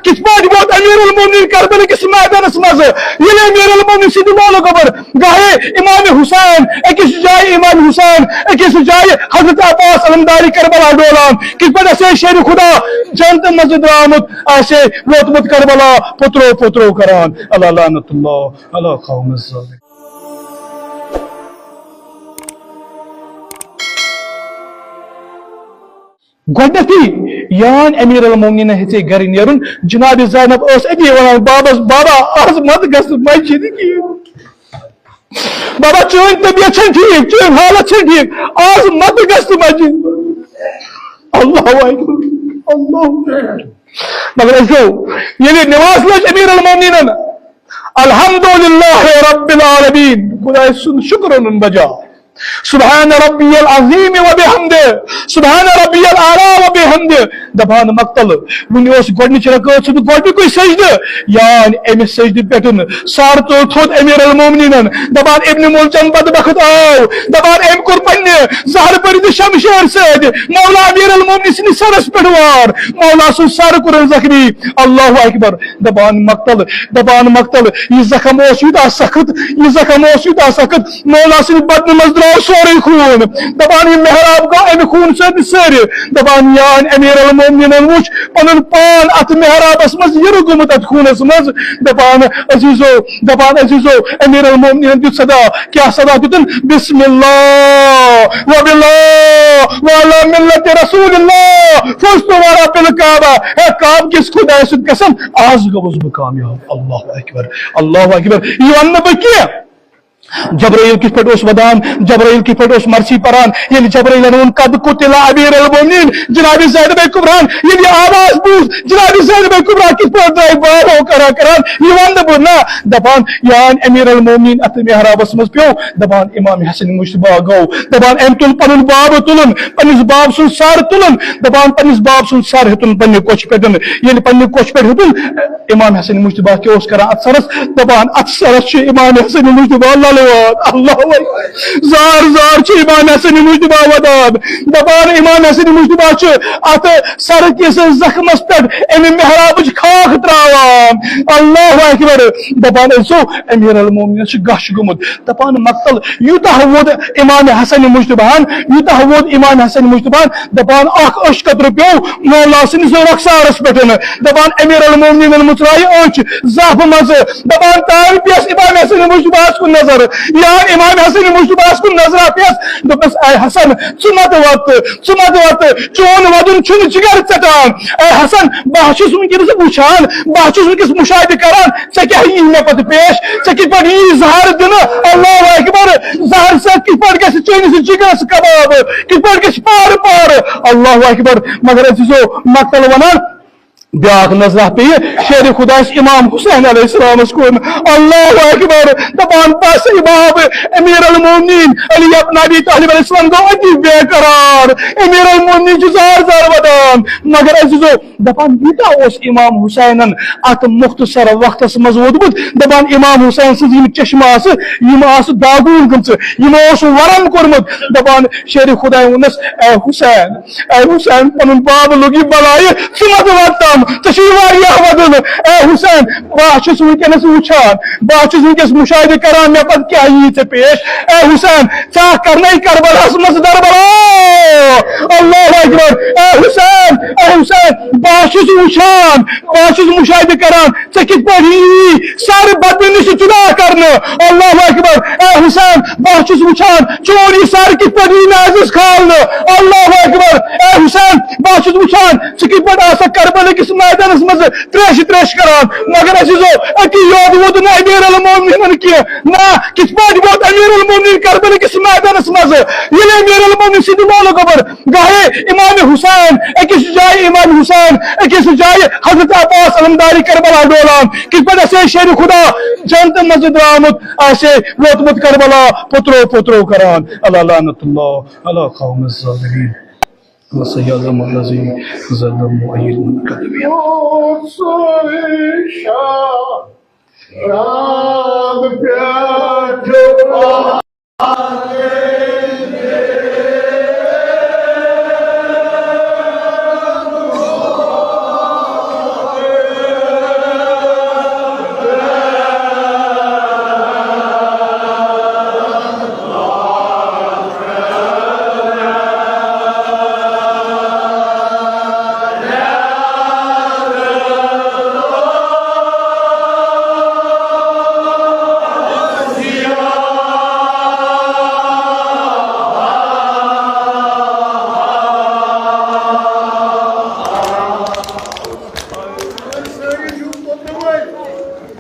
کت پٲٹھۍ ووت امیر المومنین کربلا کس میدانس مز ییٚلہِ امیر المومنین سٕنٛدِ مولہٕ گوبر گاہے امام حسین أکِس جایہِ امام حسین أکِس جایہِ حضرت عباس علمداری کربلا ڈولان کت پٲٹھۍ آسہِ شیر خدا جنت مز درامُت آسہِ ووتمُت کربلا پترو پترو کران اللہ لعنت اللہ علی قوم الظالمین. گۄڈنیٚتھٕے یان امیر المومنین ہیٚژے گرِ نیرُن جناب زینب ٲس أتی ونان بابس بابا آز مت گژھ مسجد کِہیٖنۍ بابا چٲنۍ طبیعت چھنہٕ ٹھیٖک چٲنۍ حالت چھنہٕ ٹھیٖک آز مت گژھ مسجد اللہ اکبر اللہ مگر أسۍ ییٚلہِ نماز لٔج امیر المومنینن الحمدللہ رب العالمین خداے سُنٛد شُکر اونُن بجا سبحان ربی العظیم و بحمدہ سبحان ربی الاعلی و بحمدہ دپان مقتل ونہِ اوس گۄڈنِچ رکٲژ سُنٛد گۄڈنیُکُے سجدٕ یان أمِس سجدٕ پٮ۪ٹھ سر تُل تھوٚد امیر المومنینن دپان ابن ملجم بدبخت آو دپان أمۍ کوٚر پننہِ زہر پٔرِتھ شمشیر سۭتۍ مولا امیر المومنین سٕنٛدِس سرس پٮ۪ٹھ وار مولا سُنٛد سر کوٚرُن زخمی اللہ اکبر دپان مقتل یہ زخم اوس یوٗتاہ سخت یہ زخم اوس یوٗتاہ سخت مولا سٕنٛدِ بدنہٕ منٛز درٛاو سورُے خوٗن دپان یہِ محراب گوٚو امہِ خوٗن سۭتۍ سٲرِ دپان یان امیر المومنینن وُچھ پنُن پان اتھ محرابس منٛز یِرٕ گوٚمُت اتھ خوٗنس منٛز دپان عزیزو امیر المومنینن دیُت صدا کیاہ صدا دیُتن بسم اللہ وباللہ وعلی ملت رسول اللہ فزت ورب الکعبہ اے کعبہ کِس خۄدایہِ سۭتۍ قسم آز گوٚوُس بہٕ کامیاب اللہ اکبر یہِ ونہٕ نہٕ بہٕ کینٛہہ جبرائیل کس پٲٹھۍ اوس ودان جبرائیل کس پٲٹھۍ اوس مرثی پران ییٚلہِ جبرائیلن ووٚن قد قتل امیر المومنین جناب زینب کبران ییٚلہِ یہِ آواز بوٗز جناب زینب کبرا کِتھ پٲٹھۍ درٛاے بارو کران یہِ وَنہٕ نہٕ بہٕ نہ دپان یان امیر المومنین اتھ محرابس منٛز پیوٚو دپان امام حسن مشتبہ گوٚو دپان أمۍ تُل پنُن بابہٕ تُلُن پننِس باب سُنٛد سر تُلُن دپان پننِس باب سُنٛد سر ہیوٚتُن پننہِ کوچھِ پٮ۪ٹھ ییٚلہِ پننہِ کوچھِ پٮ۪ٹھ ہیوٚتُن امام حسن مشتبہ کیاہ اوس کران اتھ سرس دپان اتھ سرس چھُ امام حسن مشتبہ اللہ زار زار چھ امام حسن مشتبہ ودان دپان امام حسن مشتبہ چھ ات سر کس زخمس پہ امہ محرابچ خاک تراوان اللہ اکبر دپان ٲسو امیر المومنین چھ گش گوٚمُت دپان مقتل یوٗتاہ ووٚد امام حسن مشتبہن یوٗتاہ ووٚد امام حسن مشتبہن دپان اکھ أچھ قطرٕ پیوٚو مولا سٕنٛدِس رخسارس پٮ۪ٹھ دپان امیر المومنینن مژرایہِ أچھ زاپہٕ منٛز دپان تام پیس امام حسن مشتبہس کُن نظر یان امام حسن مشتبہس کُن نظرا پیس دوٚپنس اے حسن ژٕ مت وت چون ودُن چھُنہٕ جگر ژٹان اے حسن بہٕ چھُس ونکیٚنس وٕچھان بہٕ چھُس ونکیٚس مشاہدٕ کران ژےٚ کیاہ یی مےٚ پتہٕ پیش ژےٚ کِتھ پٲٹھۍ یی زہر دِنہٕ اللہ اکبر زہر سۭتۍ کِتھ پٲٹھۍ گژھِ چٲنِس جگرس کباب کِتھ پٲٹھۍ گژھِ پارٕ اللہ اکبر مگر عزیزو مقتل ونان بیاکھ نظرہ پیٚیہِ شیر خۄدایس امام حسین علیہ السلامس کُن اللہ اکبر دپان بس امام امیر المومنین علی ابن ابی طالب علیہ السلام گوٚو أتی بے قرار امیر المومنین چھُ زار زار ودان مگر عزیزو دپان یوٗتاہ اوس امام حسینن اتھ مختصر وقتس منٛز ووتمُت دپان امام حسین سٕنٛز یِم چشمہٕ آسہٕ یِم آسہٕ داغوٗن گٔمژٕ یِمو اوس ورم کوٚرمُت دپان شیر خۄداے ووٚننس اے حسین پنُن باب لوٚگ یہِ بلایہِ ژٕ مت واتام ژےٚ چھُے واریاہ ودُن اے حسین بہٕ چھُس ونکیٚنس وٕچھان بہٕ چھُس ونکیٚس مشاہدٕ کران مےٚ پتہٕ کیاہ یی ژےٚ پیش اے حسین ژےٚ کرنٲے کربلاہس منٛز دربلا اللہ اکبر اے حسین بہٕ چھُس وٕچھان بہٕ چھُس مشاہدٕ کران ژےٚ کِتھ پٲٹھۍ یی سر بدنہٕ نِش جدا کرنہٕ اللہ اکبر اے حسین بہٕ چھُس وٕچھان چون یہِ سر کِتھ پٲٹھۍ یی نازس کھالنہٕ اللہ اکبر اے حسین بہٕ چھُس وٕچھان ژٕ کِتھ پٲٹھۍ آسکھ کربلا کِس میدانس منٛز تریش کران مگر عزیزو أتی یوت ووت نہٕ امیر المومنینن کینٛہہ نہ کِتھ پٲٹھۍ ووت امیر المومنین کربلا کِس میدانس منٛز ییٚلہِ امیر المومنین سٕنٛدِ مولہٕ گوبر گاہے امام حسین أکِس جایہِ امام حسین أکِس جایہِ حضرت عباس علمداری کربلا ڈولان کِتھ پٲٹھۍ آسہِ شیر خدا جنت منٛز درامُت آسہِ ووتمُت کربلا پترو کران اللہ لعنت اللہ علی قوم الظالمین وسيعلم الذين ظلموا أي المنقلبين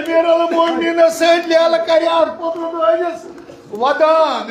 Amir al-Mu'minin said lel kariyar potru doyes wadan